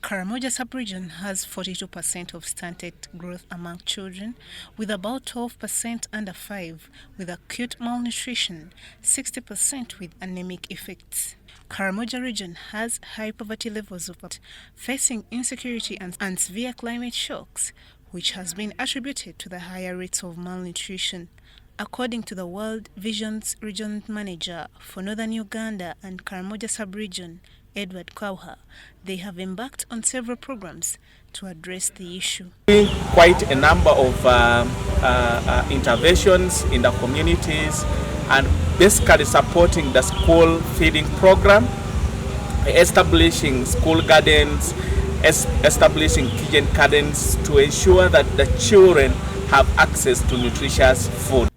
Karamoja sub-region has 42% of stunted growth among children, with about 12% under 5 with acute malnutrition, 60% with anemic effects. Karamoja region has high poverty levels facing insecurity and severe climate shocks, which has been attributed to the higher rates of malnutrition. According to the World Vision's region manager for northern Uganda and Karamoja sub-region, Edward Kwauha, they have embarked on several programs to address the issue. Quite a number of interventions in the communities and basically supporting the school feeding program, establishing school gardens, establishing kitchen gardens to ensure that the children have access to nutritious food.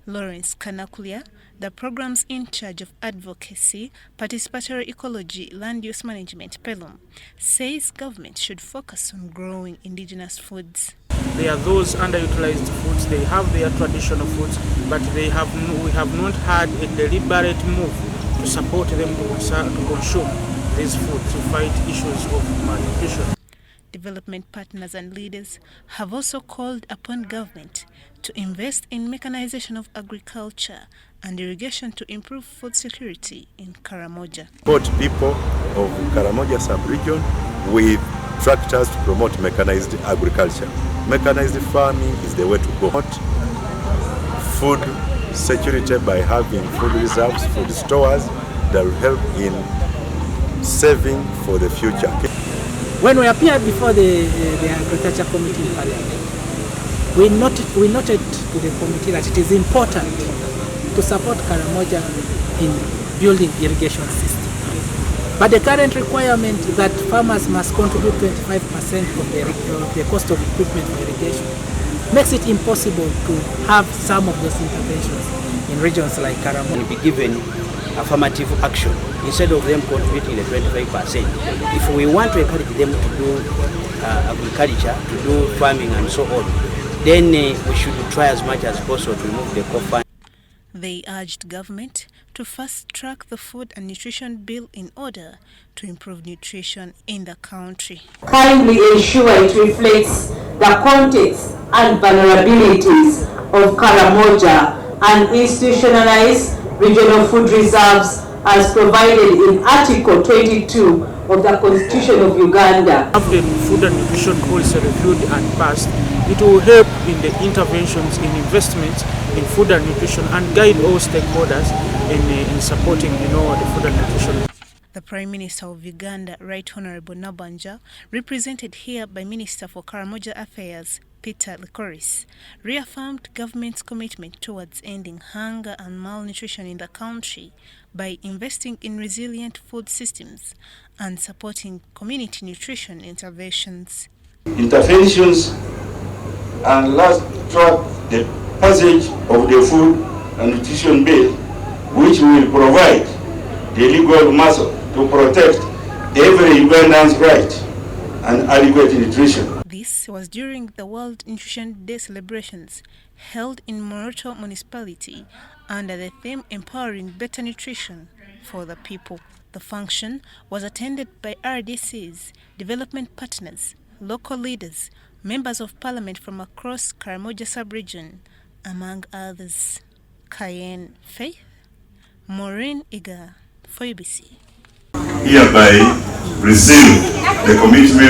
Lawrence Kanakulia, the program's in charge of advocacy, participatory ecology, land use management, PELUM, says government should focus on growing indigenous foods. They are those underutilized foods. They have their traditional foods, but we have not had a deliberate move to support them to consume these foods to fight issues of malnutrition. Development partners and leaders have also called upon government to invest in mechanization of agriculture and irrigation to improve food security in Karamoja. Support people of Karamoja sub-region with tractors to promote mechanized agriculture. Mechanized farming is the way to go. Food security by having food reserves, food stores that will help in saving for the future. When we appeared before the Agriculture Committee in Parliament, we noted to the committee that it is important to support Karamoja in building irrigation system. But the current requirement that farmers must contribute 25% of the cost of equipment for irrigation makes it impossible to have some of those interventions in regions like Karamoja. Be given affirmative action instead of them contributing the 25%. If we want to encourage them to do agriculture, to do farming and so on, then we should try as much as possible to remove the co-fund. They urged government to fast-track the food and nutrition bill in order to improve nutrition in the country. Kindly ensure it reflects the context and vulnerabilities of Karamoja and institutionalize regional food reserves as provided in Article 22 of the Constitution of Uganda. Have the food and nutrition policy reviewed and passed. It will help in the interventions, in investments in food and nutrition, and guide all stakeholders in supporting, the food and nutrition. The Prime Minister of Uganda, Right Honorable Nabanja, represented here by Minister for Karamoja Affairs, Peter Likoris, reaffirmed government's commitment towards ending hunger and malnutrition in the country by investing in resilient food systems and supporting community nutrition interventions. Interventions and last track the passage of the food and nutrition bill, which will provide the legal muscle to protect every Ugandan's right and adequate nutrition. This was during the World Nutrition Day celebrations held in Moroto municipality under the theme Empowering Better Nutrition for the People. The function was attended by RDCs, development partners, local leaders, members of parliament from across Karamoja sub-region, among others. Cayenne Faith, Maureen Iga for UBC. Hereby resume the commitment